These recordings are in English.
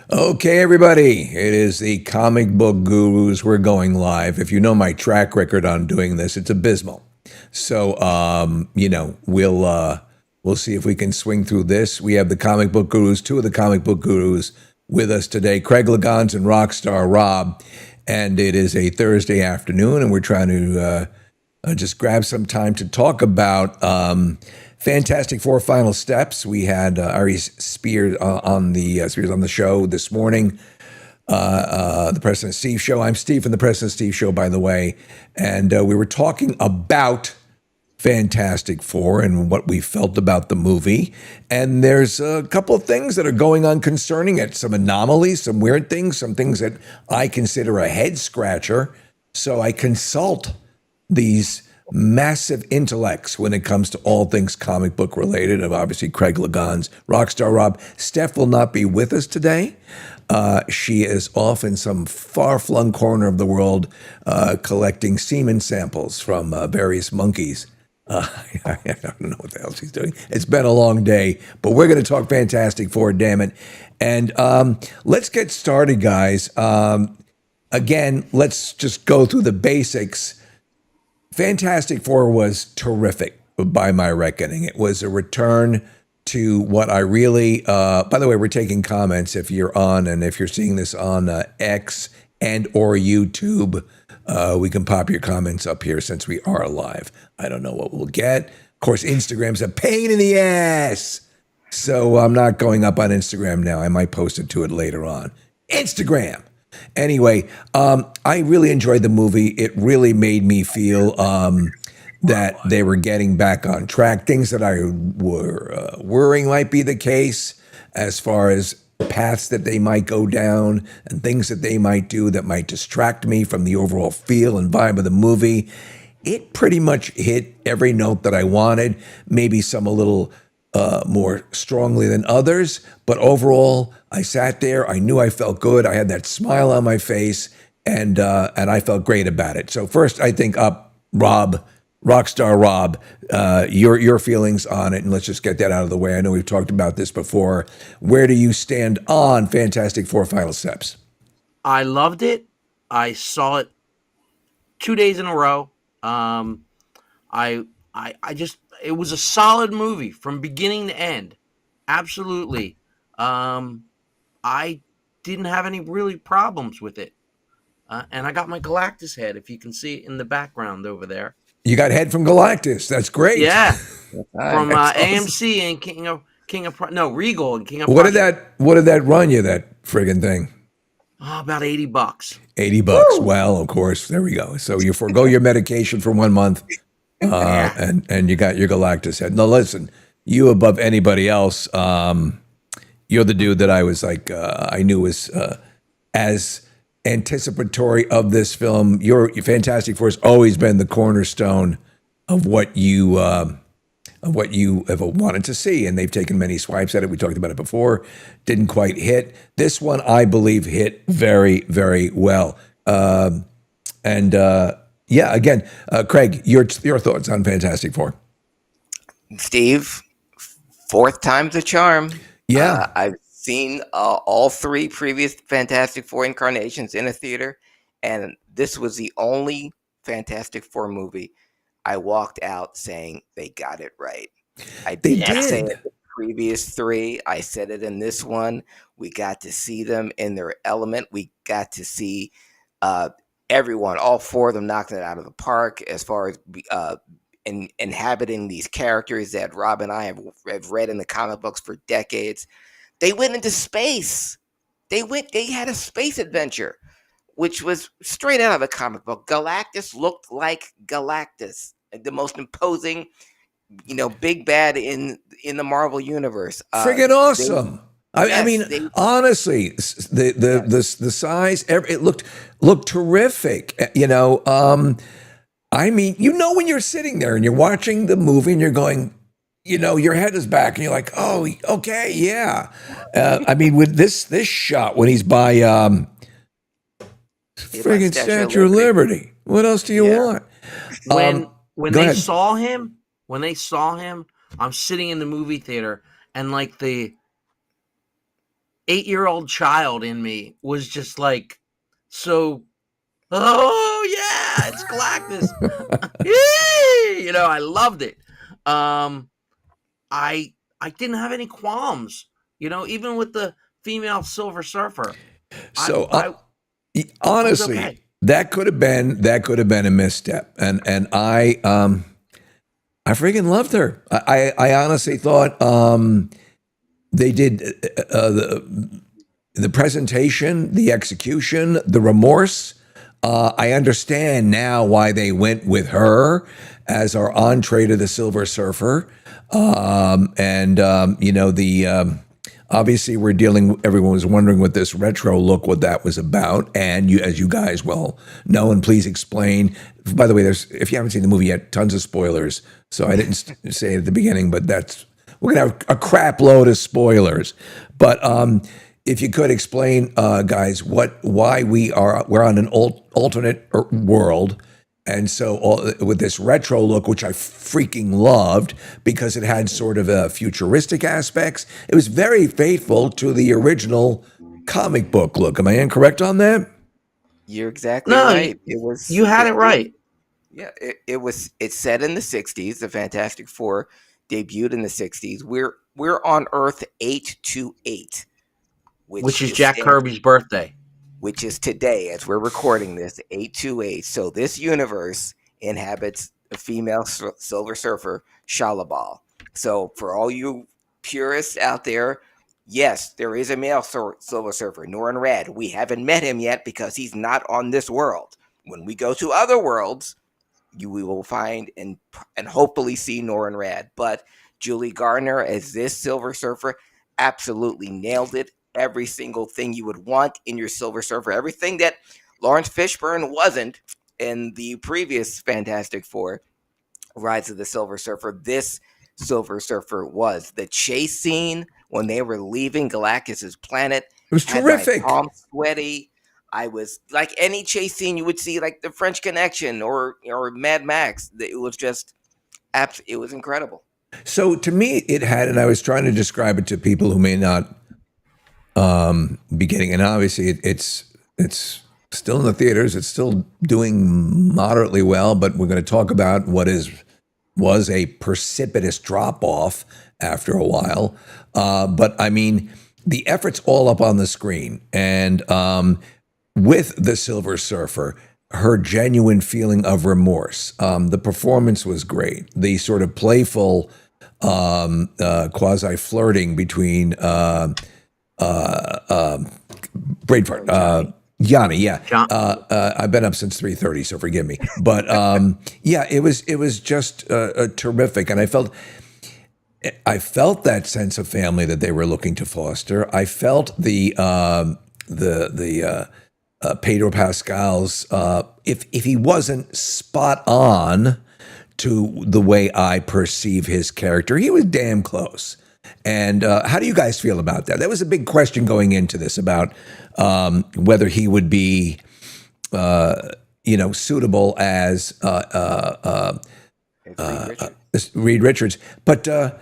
Okay, everybody, it is the Comic Book Gurus. We're going live. If you know my track record on doing this, it's abysmal. So, we'll see if we can swing through this. We have the Comic Book Gurus, two of the Comic Book Gurus with us today, Craig Legans and Rockstar Rob. And it is a Thursday afternoon, and we're trying to just grab some time to talk about Fantastic Four Final Steps. We had Ari Spears on the show this morning. The President Steve Show. I'm Steve from the President Steve Show, by the way, and we were talking about Fantastic Four and what we felt about the movie. And there's a couple of things that are going on concerning it. Some anomalies, some weird things, some things that I consider a head scratcher. So I consult these massive intellects when it comes to all things comic book related, of obviously Craig Legans, Rockstar Rob. Steph will not be with us today. She is off in some far-flung corner of the world collecting semen samples from various monkeys. I don't know what the hell she's doing. It's been a long day, but we're going to talk Fantastic Four, damn it. And let's get started, guys. Again, let's just go through the basics. Fantastic Four was terrific by my reckoning. It was a return to what I really, by the way, we're taking comments if you're on, and if you're seeing this on X and or YouTube, we can pop your comments up here since we are live. I don't know what we'll get. Of course, Instagram's a pain in the ass. So I'm not going up on Instagram now. I might post it to it later on. Instagram. Anyway, I really enjoyed the movie. It really made me feel that they were getting back on track. Things that I were worrying might be the case as far as paths that they might go down and things that they might do that might distract me from the overall feel and vibe of the movie. It pretty much hit every note that I wanted, maybe some a little more strongly than others. But overall, I sat there. I knew I felt good. I had that smile on my face, and I felt great about it. So first, I think Rob, Rockstar Rob, your feelings on it, and let's just get that out of the way. I know we've talked about this before. Where do you stand on Fantastic Four Final Steps? I loved it. I saw it 2 days in a row. I just it was a solid movie from beginning to end. Absolutely. I didn't have any really problems with it. And I got my Galactus head, if you can see it in the background over there. You got head from Galactus. That's great. Yeah, from That's awesome. AMC and Regal and King of What did Prussia. that run you, that friggin' thing? Oh, about $80. $80. Well, of course, there we go. So you forego your medication for 1 month, and you got your Galactus head. Now listen, you above anybody else, you're the dude that I was like, I knew was as anticipatory of this film. Your Fantastic Four has always been the cornerstone of what you have wanted to see, and they've taken many swipes at it. We talked about it before, didn't quite hit. This one, I believe, hit very, very well. Again, Craig, your thoughts on Fantastic Four? Steve, fourth time's a charm. Yeah, I've seen all three previous Fantastic Four incarnations in a theater, and this was the only Fantastic Four movie I walked out saying they got it right. I they did not say it did. in the previous three. I said it in this one. We got to see them in their element. We got to see uh, everyone, all four of them, knocking it out of the park as far as inhabiting these characters that Rob and I have read in the comic books for decades. They went into space. They had a space adventure, which was straight out of a comic book. Galactus looked like Galactus, the most imposing, big bad in the Marvel universe. Friggin' awesome. I Yes, mean, honestly, the size, it looked terrific. I mean, when you're sitting there and you're watching the movie and you're going, your head is back and you're like, oh, okay, yeah. I mean, with this shot when he's by friggin' Statue of Liberty, what else do you want? When Go they ahead. saw him, I'm sitting in the movie theater, and like the 8-year-old child in me was just like, so, oh yeah, it's Galactus. Yee! I loved it. Um, I I didn't have any qualms, even with the female Silver Surfer. I So I, I was honestly, okay. that could have been a misstep, and I freaking loved her. I honestly thought they did the presentation, the execution, the remorse. I understand now why they went with her as our entree to the Silver Surfer. And the obviously we're dealing. Everyone was wondering what this retro look, what that was about, and as you guys well know, and please explain. By the way, if you haven't seen the movie yet, tons of spoilers. So I didn't say it at the beginning, but we're gonna have a crap load of spoilers. But if you could explain, guys, why we're on an alternate world, and so with this retro look, which I freaking loved because it had sort of futuristic aspects. It was very faithful to the original comic book look. Am I incorrect on that? You're exactly No, right. It was you had it, it it right. yeah, it's set in the 60s. The Fantastic Four debuted in the 60s. We're on Earth 828, Which which is is Jack stands Kirby's birthday. which is today as we're recording this, 828. So this universe inhabits a female Silver Surfer, Shalabal. So for all you purists out there, yes, there is a male Silver Surfer, Norrin Radd. We haven't met him yet because he's not on this world. When we go to other worlds, we will find and hopefully see Norrin Radd. But Julie Gardner as this Silver Surfer absolutely nailed it. Every single thing you would want in your Silver Surfer, everything that Lawrence Fishburne wasn't in the previous Fantastic Four, Rise of the Silver Surfer, this Silver Surfer was. The chase scene when they were leaving Galactus's planet It was had my terrific. palms sweaty. I was like any chase scene you would see, like the French Connection or Mad Max. It was just it was incredible. So to me, it had, and I was trying to describe it to people who may not be getting, and obviously it's still in the theaters. It's still doing moderately well, but we're going to talk about what was a precipitous drop off after a while. But I mean, the effort's all up on the screen, and with the Silver Surfer, her genuine feeling of remorse. The performance was great. The sort of playful, quasi flirting between Braveheart, Yanni. Yeah, John, I've been up since 3:30, so forgive me. But yeah, it was just terrific, and I felt that sense of family that they were looking to foster. I felt the Pedro Pascal's if he wasn't spot on to the way I perceive his character, he was damn close. And how do you guys feel about that? That was a big question going into this about whether he would be, suitable as It's Reed Richards. Reed Richards. But I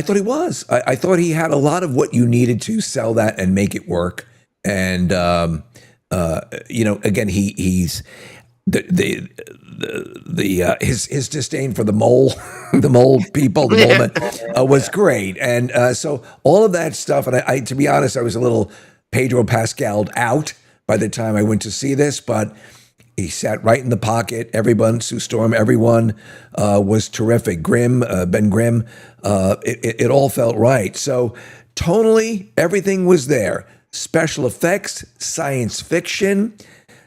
thought he was. I thought he had a lot of what you needed to sell that and make it work. And again, he's his disdain for the mole, the mole people, the mole men, was great. And so all of that stuff. And I, to be honest, I was a little Pedro Pascal'd out by the time I went to see this, but he sat right in the pocket. Everyone, Sue Storm, everyone was terrific. Ben Grimm, it all felt right. So tonally, everything was there. Special effects, science fiction,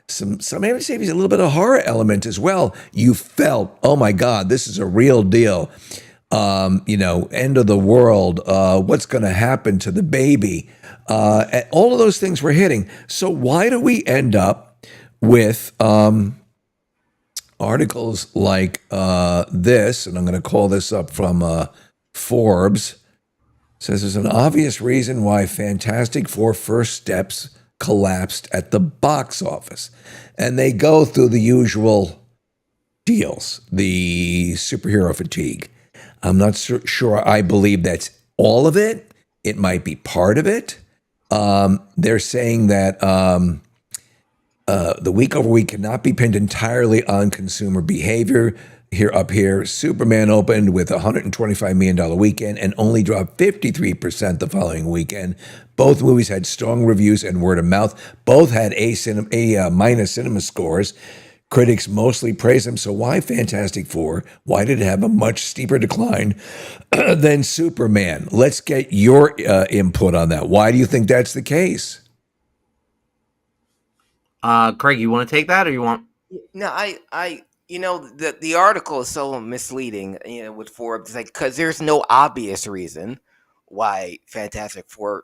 some I would say a little bit of horror element as well. You felt, oh my God, this is a real deal. End of the world. What's going to happen to the baby? And all of those things were hitting. So why do we end up with articles like this? And I'm going to call this up from Forbes. Says there's an obvious reason why Fantastic Four First Steps collapsed at the box office. And they go through the usual deals, the superhero fatigue. I'm not sure I believe that's all of it. It might be part of it. They're saying that the week over week cannot be pinned entirely on consumer behavior. Here, Superman opened with a $125 million weekend and only dropped 53% the following weekend. Both movies had strong reviews and word of mouth. Both had minus cinema scores. Critics mostly praised them. So why Fantastic Four? Why did it have a much steeper decline than Superman? Let's get your input on that. Why do you think that's the case? Craig, you want to take that, or you want? No, the article is so misleading, with Forbes, like, because there's no obvious reason why Fantastic Four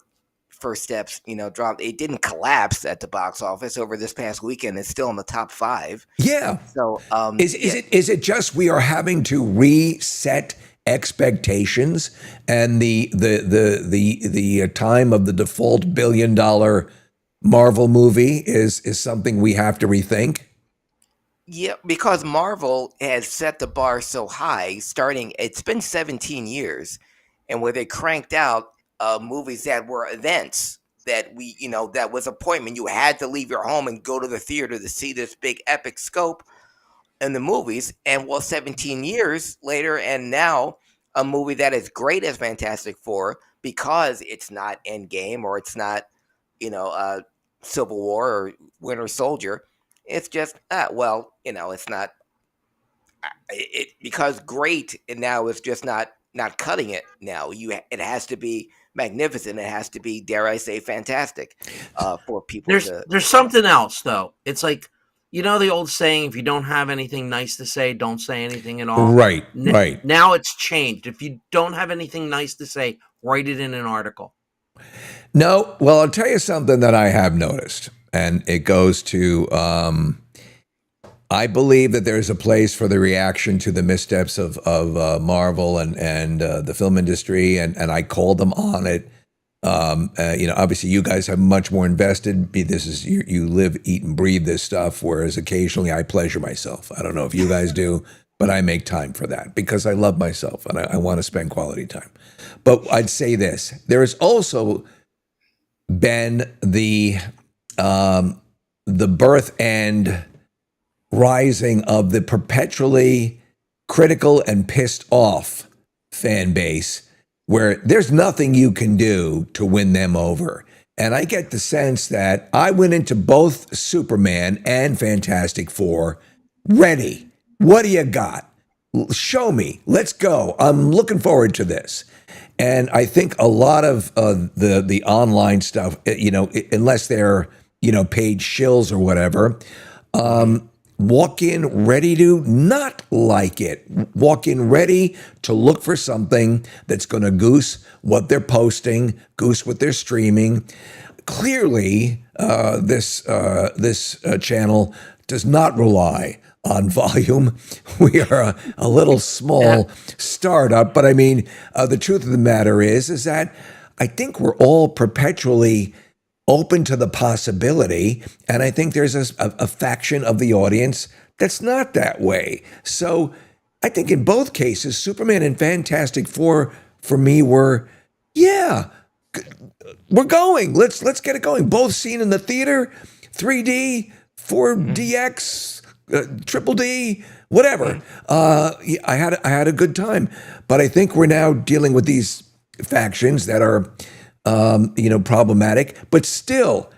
First Steps, dropped. It didn't collapse at the box office over this past weekend. It's still in the top 5. Yeah. So, is it just we are having to reset expectations, and the time of the default $1 billion Marvel movie is something we have to rethink? Yeah, because Marvel has set the bar so high, it's been 17 years, and where they cranked out movies that were events that that was appointment. You had to leave your home and go to the theater to see this big epic scope in the movies. And 17 years later, and now a movie that is great as Fantastic Four, because it's not Endgame or it's not, Civil War or Winter Soldier. It's just, it's not, because great and now is just not cutting it now. It has to be magnificent. It has to be, dare I say, fantastic for people. There's something else, though. It's like, the old saying, if you don't have anything nice to say, don't say anything at all. Right, right. Now it's changed. If you don't have anything nice to say, write it in an article. No, well, I'll tell you something that I have noticed, and it goes to I believe that there's a place for the reaction to the missteps of Marvel and the film industry, and I call them on it. Obviously, you guys have much more invested. This is you live, eat, and breathe this stuff, whereas occasionally I pleasure myself. I don't know if you guys do, but I make time for that because I love myself and I want to spend quality time. But I'd say this: there has also been the birth and rising of the perpetually critical and pissed off fan base, where there's nothing you can do to win them over. And I get the sense that I went into both Superman and Fantastic Four ready. What do you got? Show me. Let's go. I'm looking forward to this. And I think a lot of the online stuff, unless they're, paid shills or whatever, walk in ready to not like it. Walk in ready to look for something that's going to goose what they're posting, goose what they're streaming. Clearly, this channel does not rely on volume. We are a little small startup, but I mean, the truth of the matter is that I think we're all perpetually open to the possibility, and I think there's a faction of the audience that's not that way. So I think in both cases, Superman and Fantastic Four for me were, we're going. Let's get it going. Both seen in the theater, 3D, 4DX. Triple D, whatever. I had a good time, but I think we're now dealing with these factions that are, problematic. But still,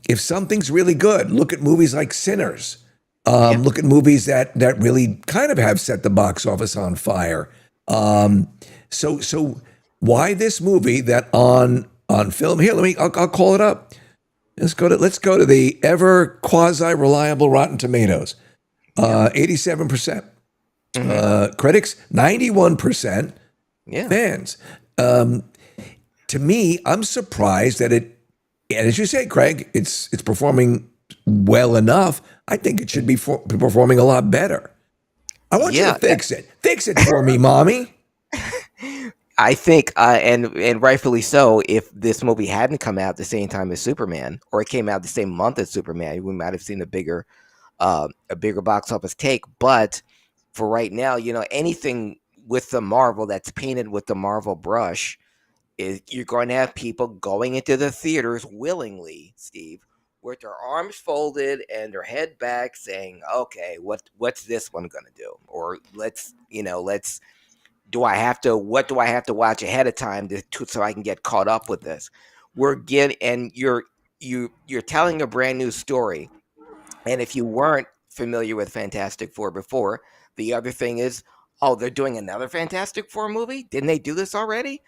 if something's really good, look at movies like Sinners. Look at movies that really kind of have set the box office on fire. So why this movie that on film? Here, I'll call it up. Let's go to the ever quasi reliable Rotten Tomatoes. 87%. Critics, 91%. Fans. To me, I'm surprised that it, and as you say, Craig, it's performing well enough. I think it should be performing a lot better. I want you to fix it. Fix it for me, mommy. I think, and rightfully so, if this movie hadn't come out the same time as Superman, or it came out the same month as Superman, we might have seen a bigger box office take. But for right now, anything with the Marvel that's painted with the Marvel brush is you're going to have people going into the theaters willingly, Steve, with their arms folded and their head back, saying, "Okay, what's this one going to do?" Or let's what do I have to watch ahead of time so I can get caught up with this? You're telling a brand new story, and if you weren't familiar with Fantastic Four before, the other thing is, oh, they're doing another Fantastic Four movie. Didn't they do this already?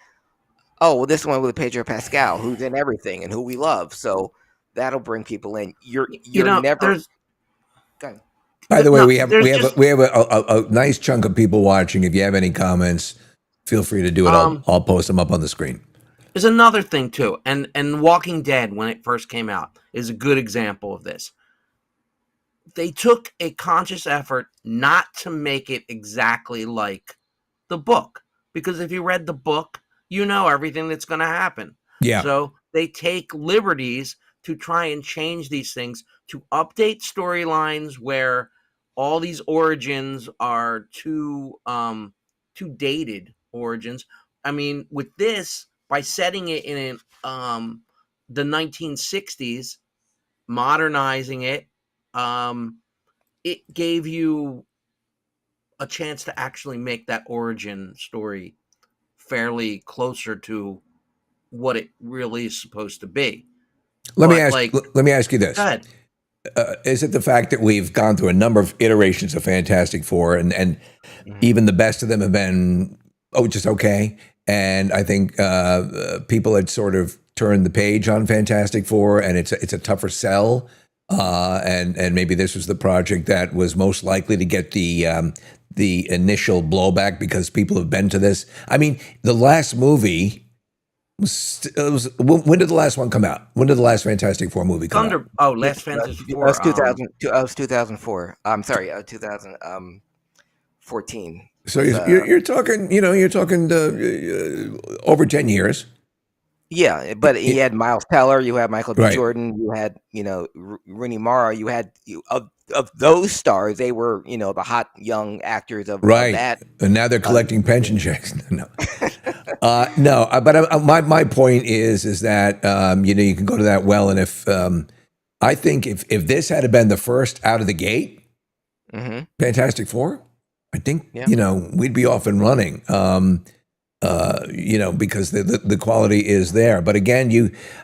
Oh, well, this one with Pedro Pascal, who's in everything and who we love. So that'll bring people in. You're never. there's Go ahead. By the way, no, we have there's we have just we have a nice chunk of people watching. If you have any comments, feel free to do it. I'll post them up on the screen. there's another thing too, and Walking Dead, when it first came out, is a good example of this. They took a conscious effort not to make it exactly like the book, because if you read the book, you know everything that's going to happen. Yeah. So they take liberties to try and change these things, to update storylines where all these origins are too dated origins. I mean, with this, by setting it in the 1960s, modernizing it, it gave you a chance to actually make that origin story fairly closer to what it really is supposed to be. Let me ask you this. Go ahead. Is it the fact that we've gone through a number of iterations of Fantastic Four, and even the best of them have been just okay? And I think people had sort of turned the page on Fantastic Four, and it's a tougher sell. And maybe this was the project that was most likely to get the initial blowback because people have been to this. I mean, the last movie was when did the last one come out? When did the last Fantastic Four movie come out? Last Fantastic Four. That was 2000. That was 2004. I'm sorry, 2014. So you're talking, you're talking over 10 years. Yeah, but he had Miles Teller, you had Michael B. Right. Jordan, you had Rooney Mara, you had of those stars, they were the hot young actors of that. And now they're collecting pension checks. No, but my point is that you can go to that well, and if I think if this had been the first out of the gate, Fantastic Four, I think we'd be off and running. Because the quality is there. But again,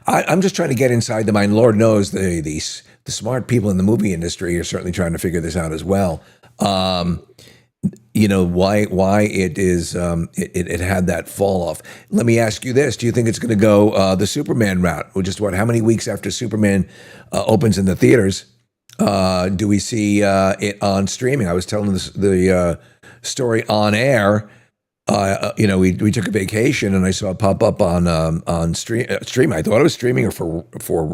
I'm just trying to get inside the mind. Lord knows the smart people in the movie industry are certainly trying to figure this out as well. Why it is it had that fall off. Let me ask you this: do you think it's going to go the Superman route? Which is how many weeks after Superman opens in the theaters do we see it on streaming? I was telling the story on air. We took a vacation and I saw it pop up on stream. I thought it was streaming or for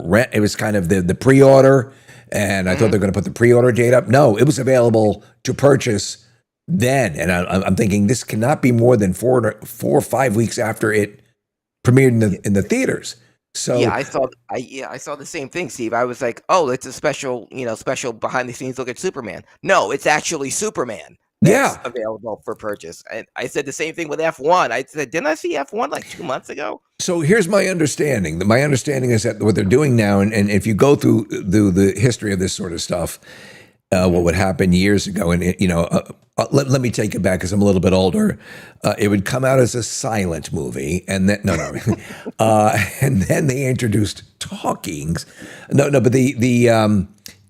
rent. It was kind of the pre-order, and I thought they're going to put the pre-order date up. No, it was available to purchase then, and I'm thinking this cannot be more than 4 or 5 weeks after it premiered in the theaters. So yeah, I saw the same thing, Steve. I was like, oh, it's a special behind the scenes look at Superman. No, it's actually Superman. That's available for purchase. And I said the same thing with F1. I said, didn't I see F1 like 2 months ago? So here's my understanding. My understanding is that what they're doing now, and if you go through the history of this sort of stuff, what would happen years ago, and let me take it back because I'm a little bit older. It would come out as a silent movie, and then and then they introduced talkings.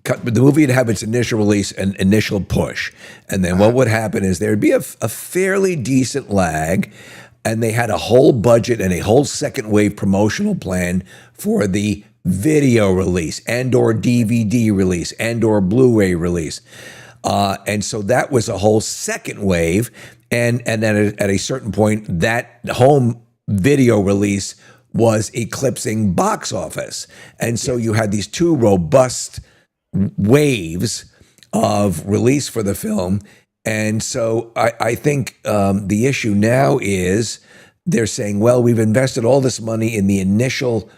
But the movie would have its initial release, an initial push. And then what would happen is there'd be a fairly decent lag, and they had a whole budget and a whole second wave promotional plan for the video release and or DVD release and or Blu-ray release. And so that was a whole second wave. And then at a certain point, that home video release was eclipsing box office. And so you had these two robust waves of release for the film. And so I think the issue now is they're saying, well, we've invested all this money in the initial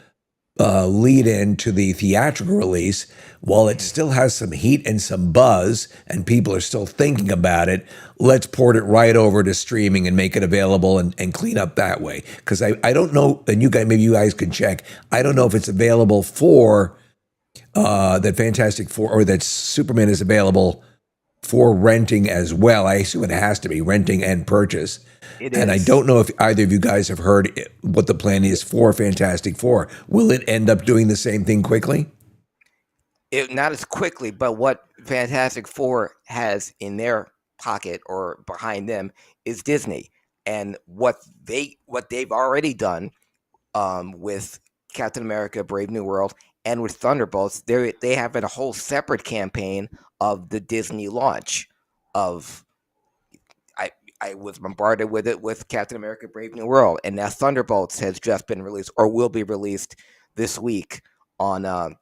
lead in to the theatrical release, while it still has some heat and some buzz, and people are still thinking about it, let's port it right over to streaming and make it available and clean up that way. Because I don't know, and maybe you guys can check. I don't know if it's available for that Fantastic Four or that Superman is available for renting as well. I assume it has to be renting and purchase. It And I is. don't know if either of you guys have heard what the plan is for Fantastic Four. Will it end up doing the same thing quickly? Not as quickly, but what Fantastic Four has in their pocket or behind them is Disney, and what they've already done with Captain America: Brave New World and with Thunderbolts. They have a whole separate campaign of the Disney launch of. I was bombarded with it with Captain America: Brave New World, and now Thunderbolts has just been released or will be released this week on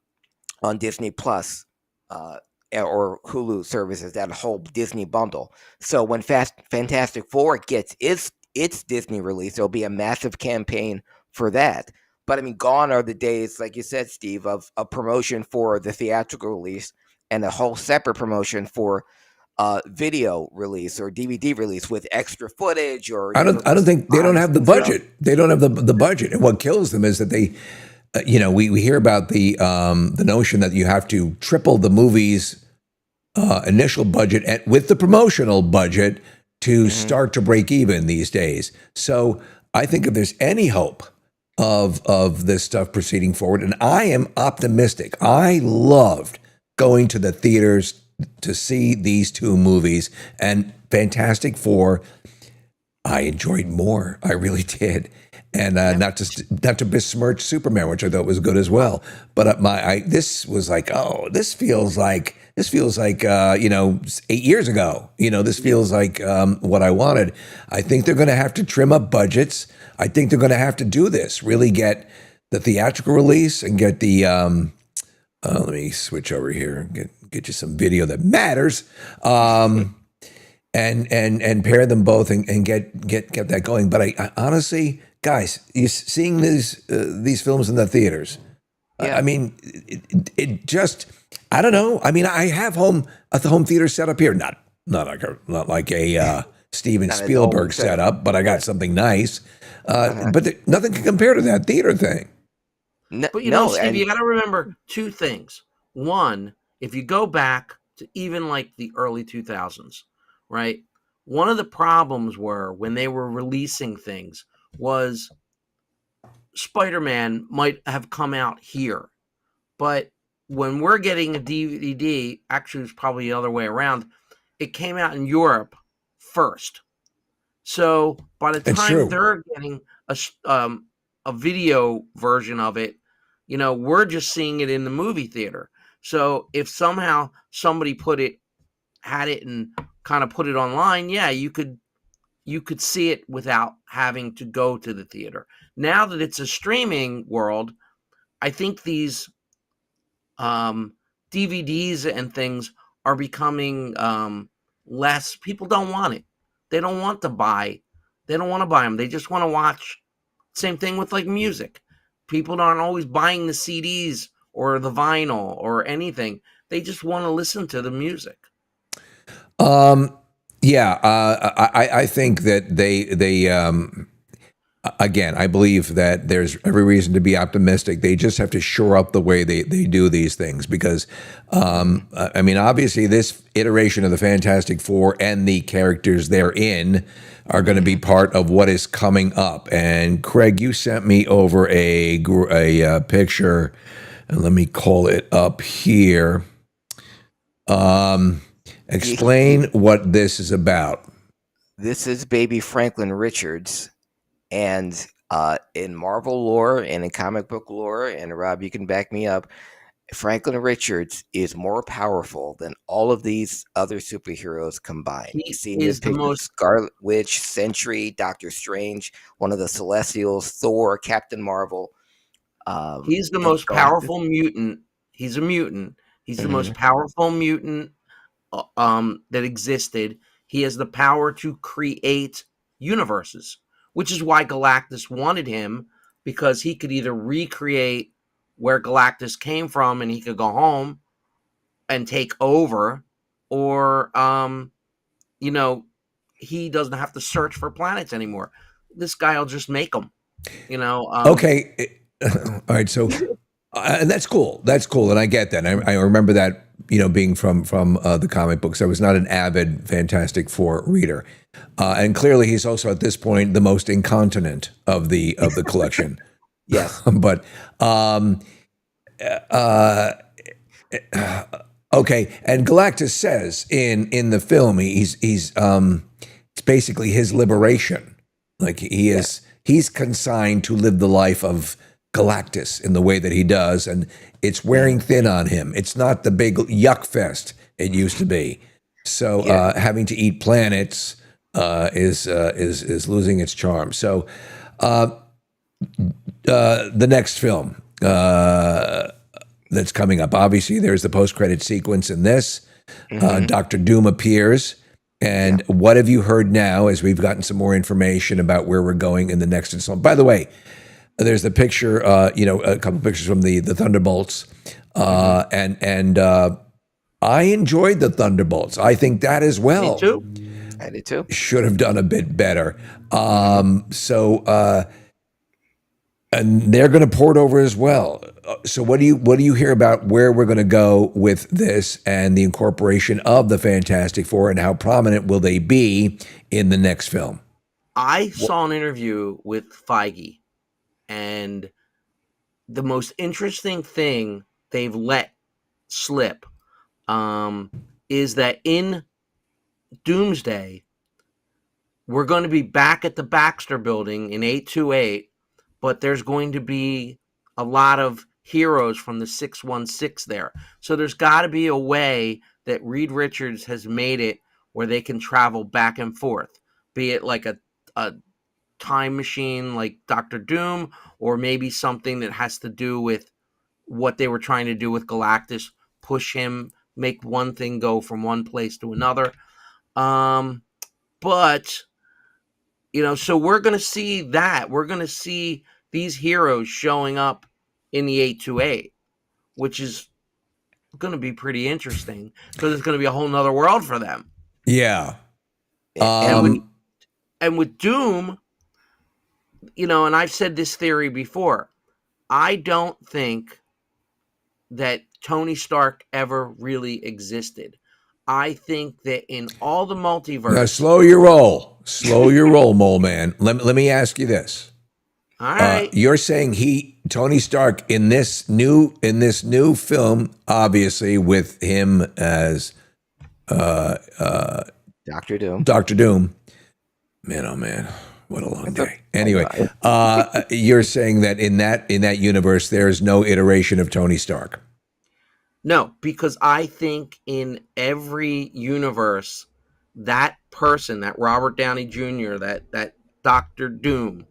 Disney Plus or Hulu services, that whole Disney bundle. So when Fantastic Four gets its Disney release, there'll be a massive campaign for that. But I mean, gone are the days, like you said, Steve, of a promotion for the theatrical release and a whole separate promotion for video release or DVD release with extra footage or I don't think they don't have the behind-the-scenes stuff. budget. They don't have the budget. And what kills them is that they, we hear about the notion that you have to triple the movie's initial budget with the promotional budget to start to break even these days. So I think if there's any hope of this stuff proceeding forward, and I am optimistic. I loved going to the theaters to see these two movies, and Fantastic Four I enjoyed more. I really did. And not to besmirch Superman, which I thought was good as well. But this was like, oh, this feels like 8 years ago. This feels like what I wanted. I think they're going to have to trim up budgets. I think they're going to have to do this. Really get the theatrical release and get the. Let me switch over here and get you some video that matters. And pair them both and get that going. But I honestly, guys, you seeing these films in the theaters. Yeah. I mean, it just, I don't know. I mean, I have the home theater set up here, not like a Steven Not an Spielberg old setup. setup, but I got something nice. But nothing can compare to that theater thing. But No, Steve, and you got to remember two things. One, if you go back to even like the early 2000s, right? One of the problems were when they were releasing things was Spider-Man might have come out here, but when we're getting a DVD, actually it's probably the other way around. It came out in Europe first. So by the It's time true. they're getting a video version of it, we're just seeing it in the movie theater. So if somehow somebody had it and kind of put it online, yeah, you could see it without having to go to the theater. Now that it's a streaming world, I think these DVDs and things are becoming less. People don't want it. They don't want to buy. They don't want to buy them. They just want to watch. Same thing with like music. People aren't always buying the CDs or the vinyl or anything. They just want to listen to the music. I think that they again, I believe that there's every reason to be optimistic. They just have to shore up the way they do these things because, I mean, obviously, this iteration of the Fantastic Four and the characters they're in are going to be part of what is coming up. And Craig, you sent me over a picture, and let me call it up here. Explain what this is about. this is baby Franklin Richards. And in Marvel lore and in comic book lore, and Rob, you can back me up, Franklin Richards is more powerful than all of these other superheroes combined. He You see in is this the picture most Scarlet Witch, Sentry, Doctor Strange, one of the Celestials, Thor, Captain Marvel. He's the and most going through- powerful mutant. He's a mutant. He's the most Mhm. powerful mutant that existed. He has the power to create universes, which is why Galactus wanted him, because he could either recreate where Galactus came from and he could go home and take over, or you know, he doesn't have to search for planets anymore. This guy will just make them. You know. Okay. All right. So, and that's cool. That's cool, and I get that. I remember that, being from the comic books. I was not an avid Fantastic Four reader, and clearly he's also at this point the most incontinent of the collection. Yes. But okay, and Galactus says in the film he's it's basically his liberation. Like he's consigned to live the life of Galactus in the way that he does, and it's wearing thin on him. It's not the big yuck fest it used to be. So having to eat planets is losing its charm. So the next film that's coming up, obviously, there's the post-credit sequence in this. Dr. Doom appears. And what have you heard now as we've gotten some more information about where we're going in the next installment? By the way, there's the picture, a couple pictures from the Thunderbolts. And I enjoyed the Thunderbolts. I think that as well. Me too. I did too. Should have done a bit better. And they're going to port over as well. So what do you hear about where we're going to go with this and the incorporation of the Fantastic Four, and how prominent will they be in the next film? I saw an interview with Feige, and the most interesting thing they've let slip is that in Doomsday, we're going to be back at the Baxter Building in 828, but there's going to be a lot of heroes from the 616 there. So there's got to be a way that Reed Richards has made it where they can travel back and forth, be it like a time machine like Doctor Doom, or maybe something that has to do with what they were trying to do with Galactus, push him, make one thing go from one place to another. But, so we're going to see that. We're going to see these heroes showing up in the 828, which is going to be pretty interesting because it's going to be a whole nother world for them. Yeah. And with Doom, and I've said this theory before, I don't think that Tony Stark ever really existed. I think that in all the multiverse... Now, slow your roll. Slow your roll, Mole Man. Let me ask you this. All right. You're saying Tony Stark in this new film, obviously with him as Doctor Doom. Doctor Doom. Man, oh man, what a long day. Anyway, you're saying that in that universe there is no iteration of Tony Stark. No, because I think in every universe, that person, that Robert Downey Jr., that Doctor Doom,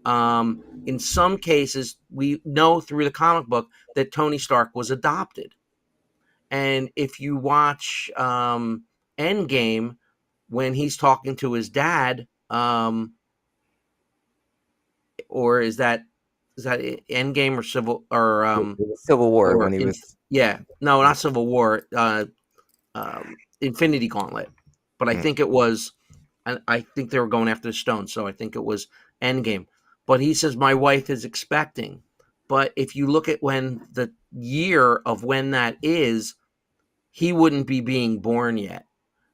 in some cases, we know through the comic book that Tony Stark was adopted. And if you watch Endgame, when he's talking to his dad, or is that Endgame or Civil War when he was... Yeah, no, not Civil War, Infinity Gauntlet. But I think it was, I think they were going after the stone, so I think it was Endgame. But he says, my wife is expecting. But if you look at when the year of when that is, he wouldn't be being born yet.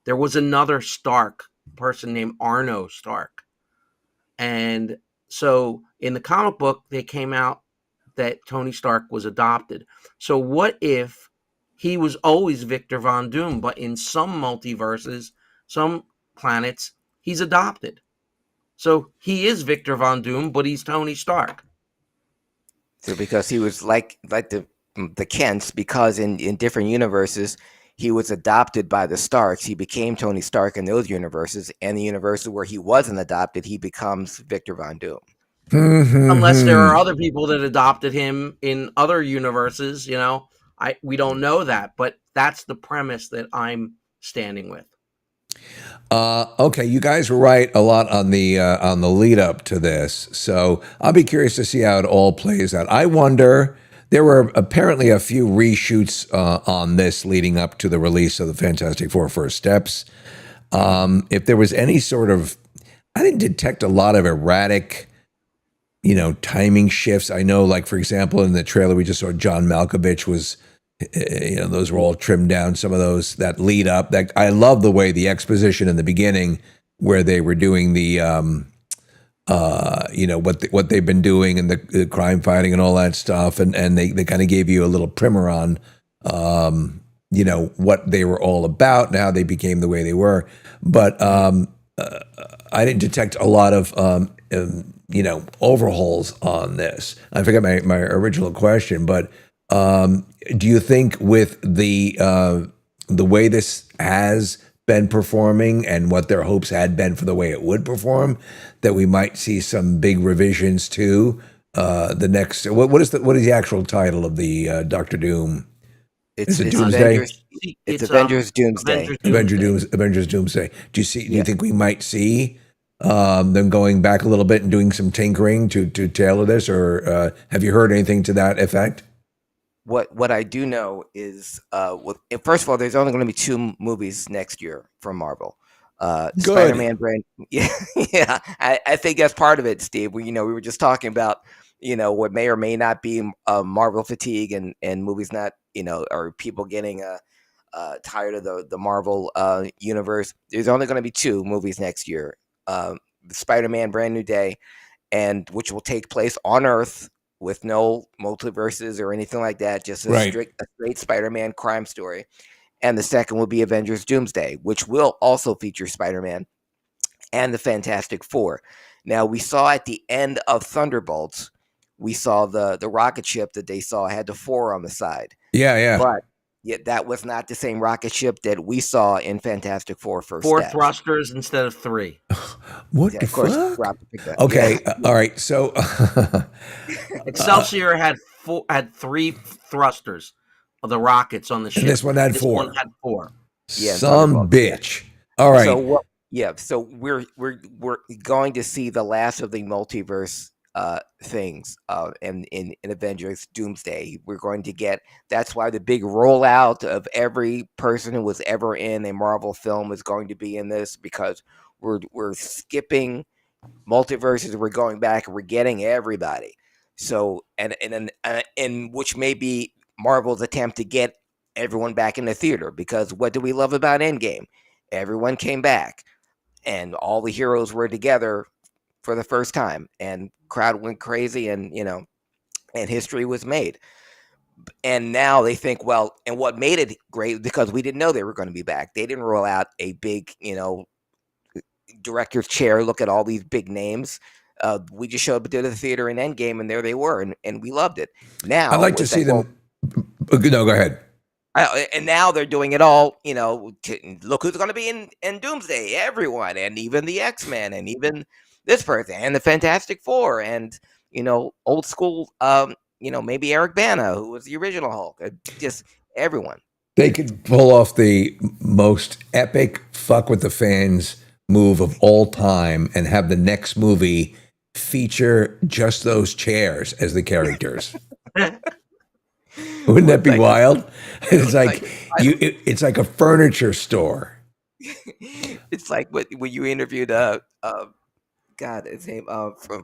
There was another Stark person named Arno Stark. And so in the comic book, they came out that Tony Stark was adopted. So what if he was always Victor Von Doom, but in some multiverses, some planets, he's adopted? So he is Victor Von Doom, but he's Tony Stark. So because he was like the Kents, because in different universes, he was adopted by the Starks. He became Tony Stark in those universes, and the universes where he wasn't adopted, he becomes Victor Von Doom. Unless there are other people that adopted him in other universes, we don't know that, but that's the premise that I'm standing with. Okay, you guys were right a lot on the lead up to this, so I'll be curious to see how it all plays out. I wonder. there were apparently a few reshoots on this leading up to the release of the Fantastic Four First Steps. If there was any sort of, I didn't detect a lot of erratic, timing shifts. I know, like, for example, in the trailer we just saw, John Malkovich was, those were all trimmed down. Some of those that lead up. That I love the way the exposition in the beginning, where they were doing the, what they've been doing and the crime fighting and all that stuff, and they kind of gave you a little primer on, what they were all about and how they became the way they were. But I didn't detect a lot of overhauls on this. I forgot my original question, but do you think with the way this has been performing and what their hopes had been for the way it would perform, that we might see some big revisions to the next? What is the actual title of the Doctor Doom? It's Doomsday? Avengers Doomsday. Avengers Doomsday. Do you think we might see them going back a little bit and doing some tinkering to tailor this, or have you heard anything to that effect? What I do know is, first of all, there's only going to be 2 movies next year from Marvel. Good. Spider-Man brand, yeah. I think that's part of it, Steve. We were just talking about what may or may not be Marvel fatigue and movies not or people getting tired of the Marvel universe. There's only going to be 2 movies next year: Spider-Man Brand New Day, and which will take place on Earth, with no multiverses or anything like that, just a straight Spider-Man crime story. And the second will be Avengers Doomsday, which will also feature Spider-Man and the Fantastic Four. Now, we saw at the end of Thunderbolts, we saw the rocket ship that they saw had the 4 on the side. Yeah. But that was not the same rocket ship that we saw in Fantastic Four First 4 Steps. thrusters instead of 3. What Yeah, the of course, fuck? Rob picked that. Okay, Yeah. all right. So Excelsior had 3 thrusters of the rockets on the ship. this one had This 4. one had 4. Yeah, Some Thunderbolts, bitch. All right. So we're going to see the last of the multiverse things in Avengers Doomsday. We're going to get, that's why the big rollout of every person who was ever in a Marvel film is going to be in this, because we're skipping multiverses, we're going back and we're getting everybody. So and which may be Marvel's attempt to get everyone back in the theater, because what do we love about Endgame? Everyone came back and all the heroes were together for the first time, and crowd went crazy, and and history was made. And now they think, well, and what made it great, because we didn't know they were going to be back. They didn't roll out a big, director's chair, look at all these big names. We just showed up to the theater in Endgame, and there they were, and we loved it. Now I'd like to see them. No, go ahead. And now they're doing it all, look who's going to be in Doomsday, everyone, and even the X-Men, and even this person, and the Fantastic Four, and, old school, maybe Eric Bana, who was the original Hulk, just everyone. They could pull off the most epic fuck with the fans move of all time and have the next movie feature just those chairs as the characters. Wouldn't that be wild? It's it's like a furniture store. It's like when you interviewed God, his name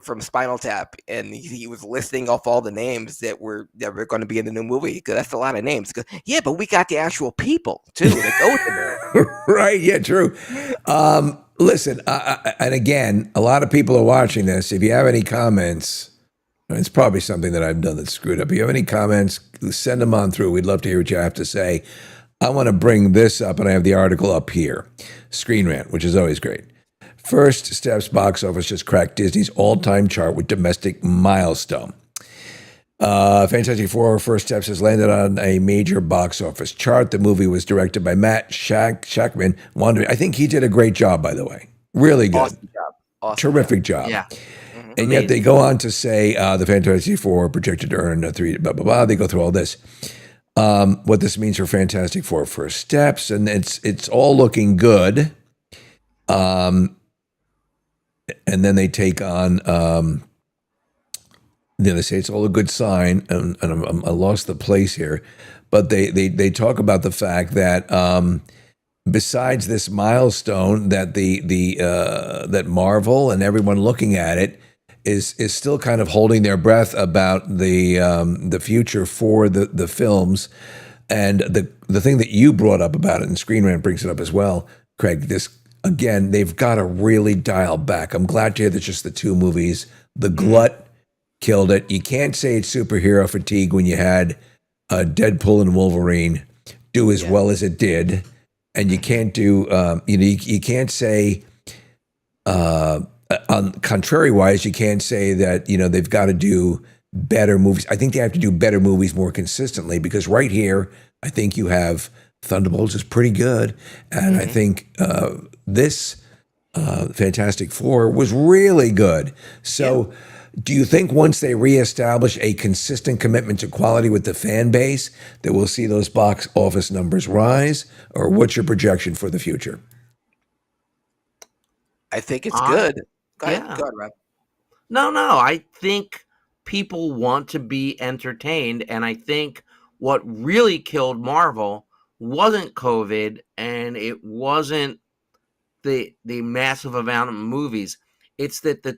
from Spinal Tap, and he was listing off all the names that were going to be in the new movie, because that's a lot of names. Yeah, but we got the actual people too that go in there. Right? Yeah, true. Listen, and again, a lot of people are watching this. If you have any comments, it's probably something that I've done that's screwed up. If you have any comments, send them on through. We'd love to hear what you have to say. I want to bring this up, and I have the article up here. Screen Rant, which is always great. First Steps box office just cracked Disney's all-time chart with domestic milestone. Fantastic Four First Steps has landed on a major box office chart. The movie was directed by Matt Shakman. I think he did a great job, by the way. Really good. Awesome job. Awesome Terrific job. Yeah. And yet they go on to say the Fantastic Four projected to earn 3, blah, blah, blah. They go through all this. What this means for Fantastic Four First Steps. And it's all looking good. And then they take on Then they say it's all a good sign, and I lost the place here, but they talk about the fact that besides this milestone that that Marvel and everyone looking at it is still kind of holding their breath about the future for the films, and the thing that you brought up about it, and Screen Rant brings it up as well, Craig. This again, they've got to really dial back. I'm glad to hear that just the two movies, The Glut killed it. You can't say it's superhero fatigue when you had Deadpool and Wolverine do as well as it did, and you can't do you can't say on contrary wise, you can't say that they've got to do better movies. I think they have to do better movies more consistently, because right here I think you have Thunderbolts is pretty good, and I think this Fantastic Four was really good. So do you think once they reestablish a consistent commitment to quality with the fan base that we'll see those box office numbers rise, or what's your projection for the future? I think it's good. Go ahead, yeah. go ahead, Rob. No, I think people want to be entertained, and I think what really killed Marvel wasn't COVID, and it wasn't the massive amount of movies. It's that the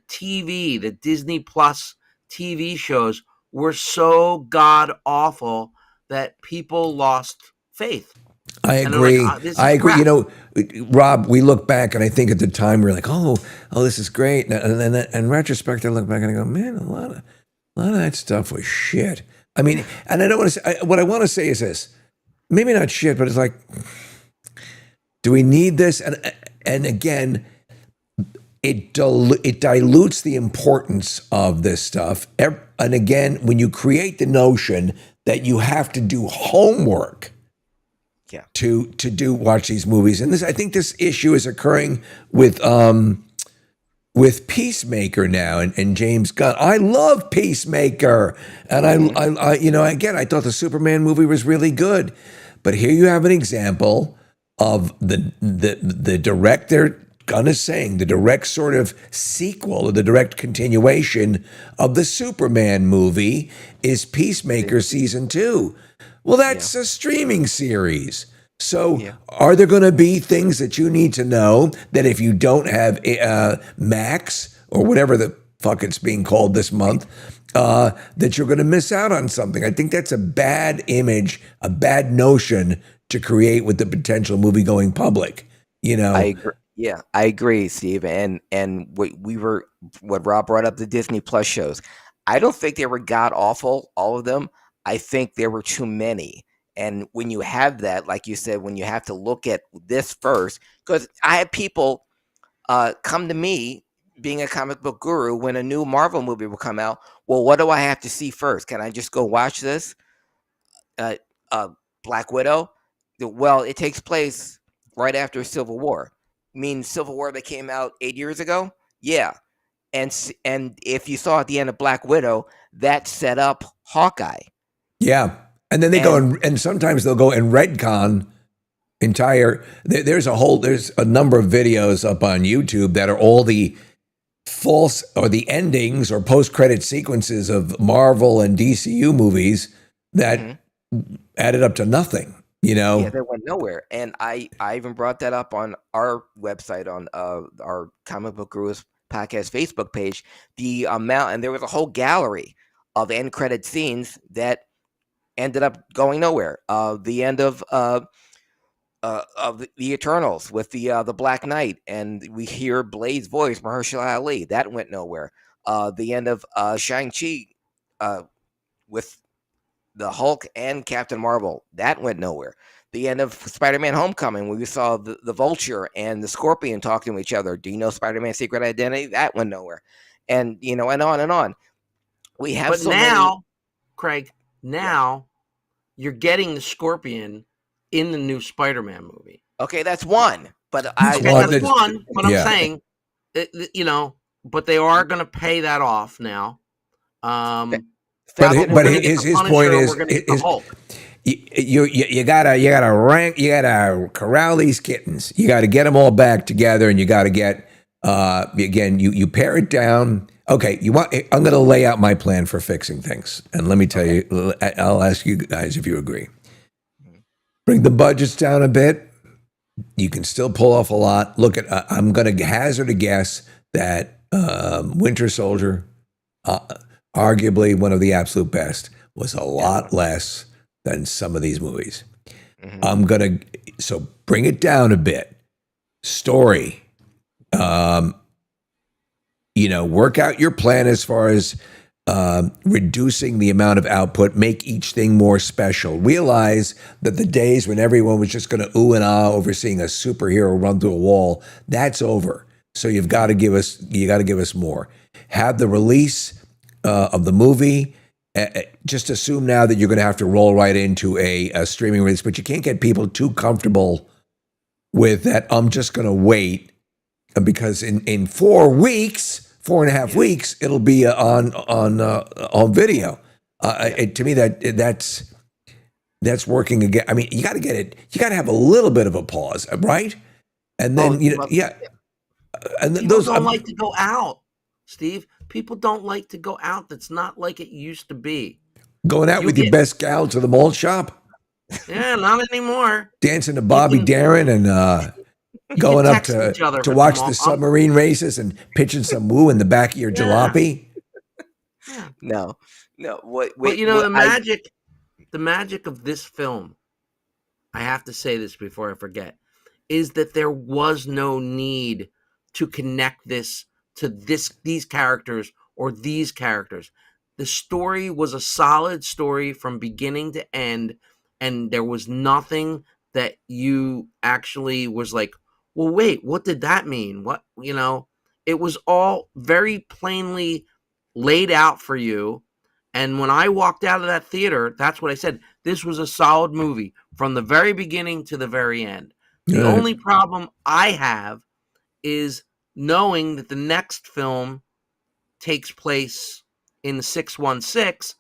Disney Plus TV shows were so god awful that people lost faith. I And they're agree. like, this is I agree. crap. Rob, we look back, and I think at the time we were like, "Oh, this is great." And then in retrospect, I look back and I go, "Man, a lot of that stuff was shit." I mean, and I don't want to say. What I want to say is this: maybe not shit, but it's like, do we need this? And again, it dilutes the importance of this stuff. And again, when you create the notion that you have to do homework to watch these movies, and I think this issue is occurring with Peacemaker now and James Gunn. I love Peacemaker, and I thought the Superman movie was really good, but here you have an example of the director. Gunn is saying the direct sort of sequel or the direct continuation of the Superman movie is Peacemaker season 2. Well, that's a streaming series. So are there going to be things that you need to know that if you don't have Max or whatever the fuck it's being called this month, that you're going to miss out on something? I think that's a bad image, a bad notion to create with the potential movie-going public. I agree. Yeah, I agree, Steve. And what Rob brought up, the Disney Plus shows. I don't think they were god awful, all of them. I think there were too many. And when you have that, like you said, when you have to look at this first, because I had people come to me, being a comic book guru, when a new Marvel movie will come out. Well, what do I have to see first? Can I just go watch this? Black Widow? Well, it takes place right after Civil War. Mean Civil War that came out 8 years ago? Yeah. And if you saw at the end of Black Widow, that set up Hawkeye. Yeah. And then they go and sometimes they'll go and retcon there's a number of videos up on YouTube that are all the false or the endings or post-credit sequences of Marvel and DCU movies that added up to nothing. Yeah, they went nowhere. And I even brought that up on our website, on our Comic Book Gurus podcast Facebook page, the amount, and there was a whole gallery of end credit scenes that ended up going nowhere. The end of the Eternals with the Black Knight, and we hear Blade's voice, Mahershala Ali, that went nowhere. The end of Shang-Chi with the Hulk and Captain Marvel, that went nowhere. The end of Spider-Man Homecoming, where we saw the Vulture and the Scorpion talking to each other. Do you know Spider-Man's secret identity? That went nowhere. And, and on and on. We have Craig, you're getting the Scorpion in the new Spider-Man movie. Okay, that's one. But that's one. But I'm saying, but they are going to pay that off now. But his point is you gotta corral these kittens. You got to get them all back together, and you got to get again. You pare it down. Okay, you want? I'm going to lay out my plan for fixing things, and let me tell you. I'll ask you guys if you agree. Bring the budgets down a bit. You can still pull off a lot. Look at. I'm going to hazard a guess that Winter Soldier, arguably one of the absolute best, was a lot less than some of these movies. Mhm. So bring it down a bit. Story. Work out your plan as far as reducing the amount of output, make each thing more special. Realize that the days when everyone was just going to ooh and ah over seeing a superhero run through a wall, that's over. So you got to give us more. Have the release of the movie. Just assume now that you're going to have to roll right into a streaming release, but you can't get people too comfortable with that. I'm just going to wait because in 4 weeks. 4.5 weeks, it'll be on video. To me, that's working again. I mean, you got to get it. You got to have a little bit of a pause, right? And then Well, yeah. And people those don't like to go out, Steve. People don't like to go out. That's not like it used to be. going out You with your get best gal to the mall shop, not anymore. dancing to You Bobby can Darin, and you can going up text each other to at the watch mall. the submarine races and pitching some woo in the back of your Yeah. jalopy. Yeah. No, no. What? But Wait. you know What? the magic of this film, I have to say this before I forget, is that there was no need to connect this to these characters or these characters. The story was a solid story from beginning to end, and there was nothing that you actually was like, well, wait, what did that mean? It was all very plainly laid out for you. And when I walked out of that theater, that's what I said. This was a solid movie from the very beginning to the very end. The All right. only problem I have is knowing that the next film takes place in 616.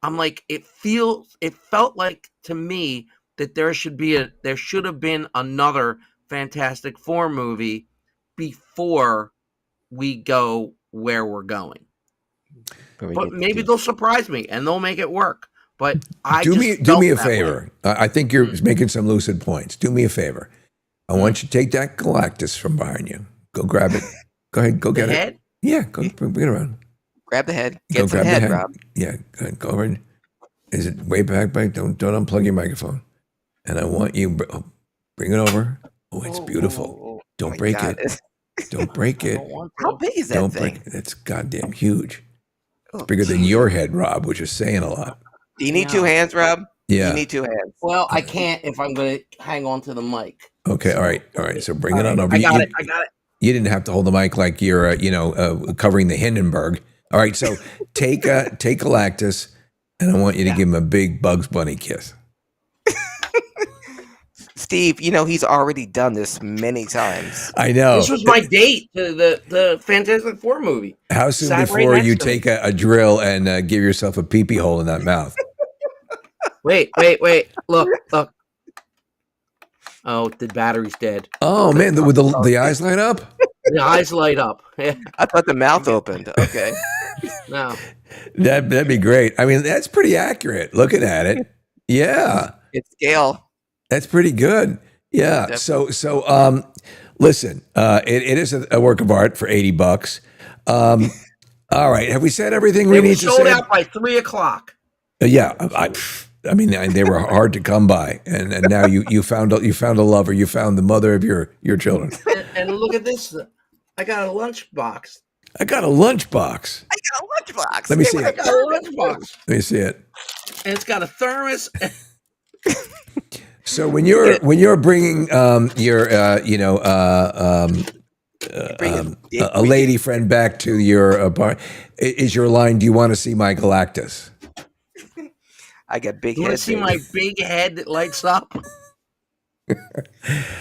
I'm like, it felt like to me that there should have been another Fantastic Four movie before we go where we're going. When we But get maybe to- they'll surprise me and they'll make it work. But I do just me a felt that way. favor. I think you're making some lucid points. Do me a favor. I want you to take that Galactus from behind you. Go grab it. Go ahead. Go The get it. head? Yeah. Go bring it around. grab the head. Go Get some grab head, the head. Rob. Yeah. Go ahead. Go over. Is it way back? Don't unplug your microphone. And I want you bring it over. Oh, it's beautiful. Don't my break God. it. Don't break I it. don't want How to. big is that Don't thing? break it. It's goddamn huge. Oh, Bigger than your head, Rob, which is saying a lot. Do you need Yeah. 2 hands, Rob? Yeah. You need 2 hands. Well, I can't if I'm going to hang on to the mic. Okay. All right. So bring it on over. I got You- it. I got it. You didn't have to hold the mic like you're, covering the Hindenburg. All right, so take Galactus, and I want you to give him a big Bugs Bunny kiss. Steve, he's already done this many times. I know. This was my date to the Fantastic Four movie. How soon sat right before next you to me. take a drill and give yourself a pee-pee hole in that mouth? Wait. Look. Oh, the battery's dead. Oh man, with the eyes light up. The eyes light up. I thought the mouth opened. Okay. No. That'd be great. I mean, that's pretty accurate. Looking at it, yeah. It's scale. That's pretty good. Yeah. So, listen, it is a work of art for $80. All right. Have we said everything we They need were to sold say? out by 3:00. Yeah. I mean, they were hard to come by, and now you found a lover. You found the mother of your children. And look at this. I got a lunchbox. I got a lunchbox. I got a lunchbox. Let me see I it. got a lunchbox. Let me see it. And it's got a thermos. So when you're bringing a lady friend back to your bar, is your line? Do you want to see my Galactus? I got big You want head. to see my big head that lights up?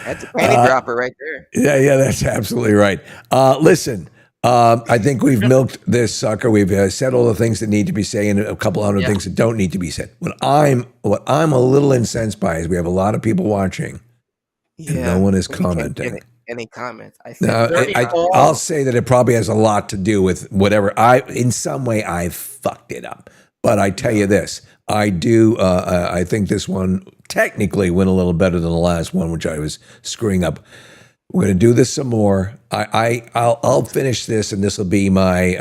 That's a penny dropper right there. Yeah, that's absolutely right. Listen, I think we've milked this sucker. We've said all the things that need to be said, and a couple hundred things that don't need to be said. What I'm a little incensed by is we have a lot of people watching, and no one is commenting. any comments. I No, said Dirty Paul. I'll say that it probably has a lot to do with whatever in some way I fucked it up. But I tell you this, I do. I think this one technically went a little better than the last one, which I was screwing up. We're going to do this some more. I'll finish this, and this will be my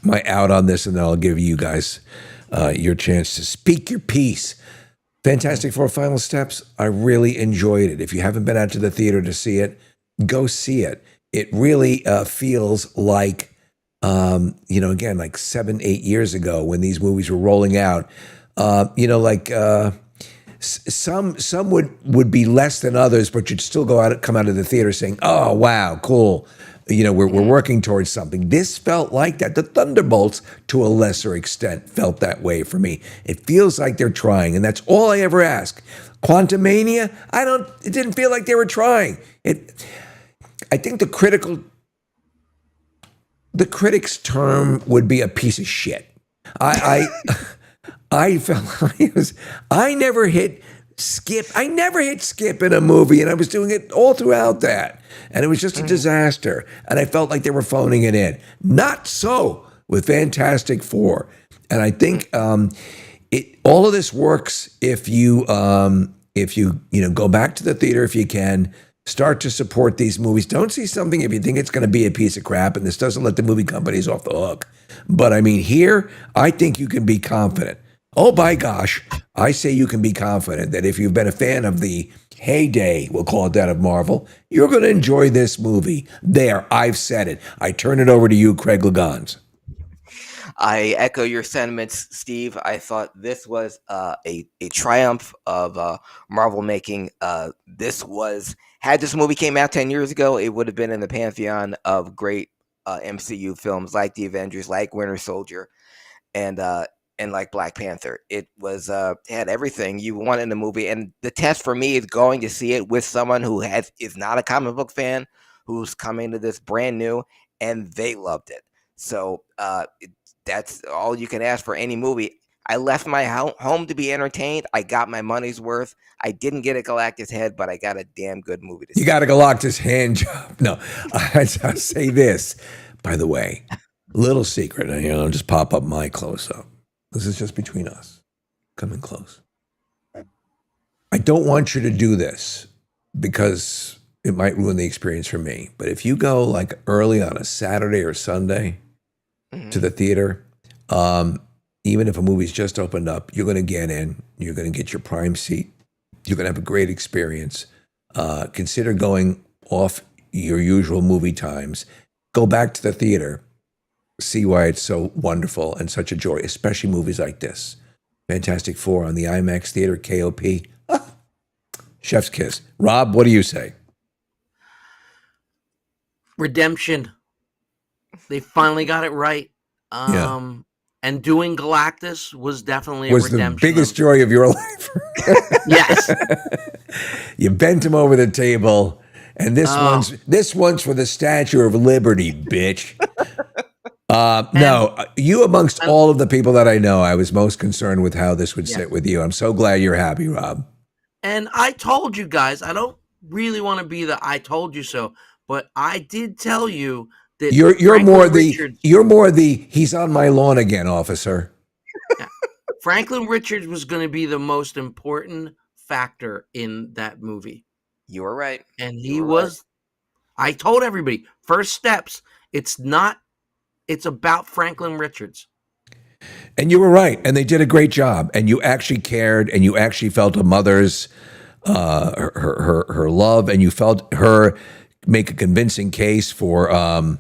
my out on this, and then I'll give you guys your chance to speak your piece. Fantastic Four Final Steps. I really enjoyed it. If you haven't been out to the theater to see it, go see it. It really feels like, again, like 7, 8 years ago when these movies were rolling out. Some would be less than others, but you'd still come out of the theater saying, "Oh, wow, cool." We're working towards something. This felt like that. The Thunderbolts, to a lesser extent, felt that way for me. It feels like they're trying, and that's all I ever ask. Quantumania, it didn't feel like they were trying. I think the critics' term would be a piece of shit. I felt like I never hit skip. I never hit skip in a movie, and I was doing it all throughout that. And it was just a disaster. And I felt like they were phoning it in. Not so with Fantastic Four. And I think all of this works if you go back to the theater if you can. Start to support these movies. Don't see something if you think it's going to be a piece of crap, and this doesn't let the movie companies off the hook. But I mean, here, I think you can be confident. Oh, by gosh, I say you can be confident that if you've been a fan of the heyday, we'll call it that, of Marvel, you're going to enjoy this movie. There, I've said it. I turn it over to you, Craig Legans. I echo your sentiments, Steve. I thought this was a triumph of Marvel making. Had this movie came out 10 years ago, it would have been in the pantheon of great MCU films like The Avengers, like Winter Soldier, and like Black Panther. It had everything you want in a movie. And the test for me is going to see it with someone who is not a comic book fan, who's coming to this brand new, and they loved it. So that's all you can ask for any movie. I left my home to be entertained. I got my money's worth. I didn't get a Galactus head, but I got a damn good movie to see. You got a Galactus hand job. No, I'll say this, by the way, little secret. I'll just pop up my close-up. This is just between us. Come in close. I don't want you to do this because it might ruin the experience for me. But if you go like early on a Saturday or Sunday to the theater, even if a movie's just opened up, you're going to get in. You're going to get your prime seat. You're going to have a great experience. Consider going off your usual movie times. Go back to the theater. See why it's so wonderful and such a joy, especially movies like this. Fantastic Four on the IMAX Theater, KOP. Chef's kiss. Rob, what do you say? Redemption. They finally got it right. And doing Galactus was definitely a redemption. Was the biggest joy of your life. Yes. You bent him over the table, and this one's for the Statue of Liberty, bitch. No, you amongst all of the people that I know, I was most concerned with how this would sit with you. I'm so glad you're happy, Rob. And I told you guys, I don't really want to be the I told you so, but I did tell you that you're more the he's on my lawn again, officer. Yeah. Franklin Richards was going to be the most important factor in that movie. You were right. And he was right. I told everybody, first steps, it's about Franklin Richards. And you were right. And they did a great job. And you actually cared, and you actually felt a mother's her love, and you felt her make a convincing case for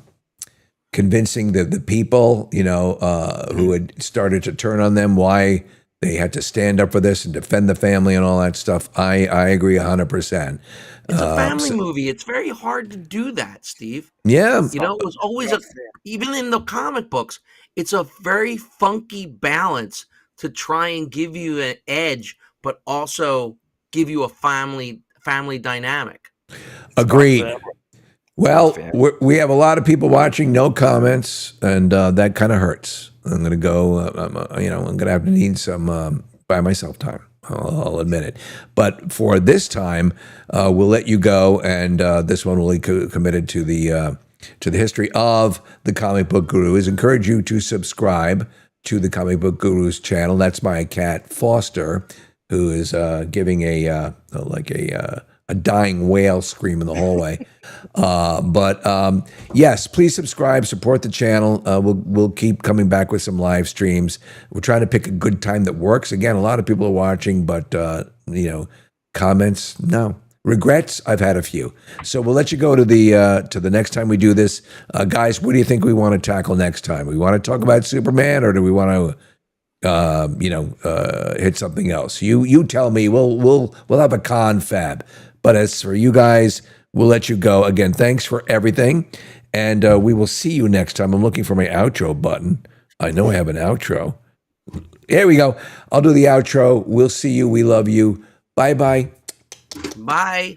convincing the people, who had started to turn on them, why they had to stand up for this and defend the family and all that stuff. I agree 100%. It's a family movie. It's very hard to do that, Steve. Yeah. It was always even in the comic books, it's a very funky balance to try and give you an edge, but also give you a family dynamic. Agreed. Well, we have a lot of people watching, no comments, and that kind of hurts. I'm going to go, I'm going to have to need some by myself time. I'll admit it. But for this time, we'll let you go, and this one will be committed to the history of the Comic Book Gurus. Encourage you to subscribe to the Comic Book Gurus channel. That's my cat Foster, who is giving a dying whale scream in the hallway. But yes, please subscribe, support the channel. We'll keep coming back with some live streams. We're trying to pick a good time that works. Again, a lot of people are watching, but comments, no. Regrets, I've had a few. So we'll let you go to the next time we do this. Guys, what do you think we want to tackle next time? We want to talk about Superman, or do we want to hit something else? You tell me. We'll have a confab. But as for you guys, we'll let you go. Again, thanks for everything, and we will see you next time. I'm looking for my outro button. I know I have an outro. Here we go. I'll do the outro. We'll see you. We love you. Bye-bye. Bye.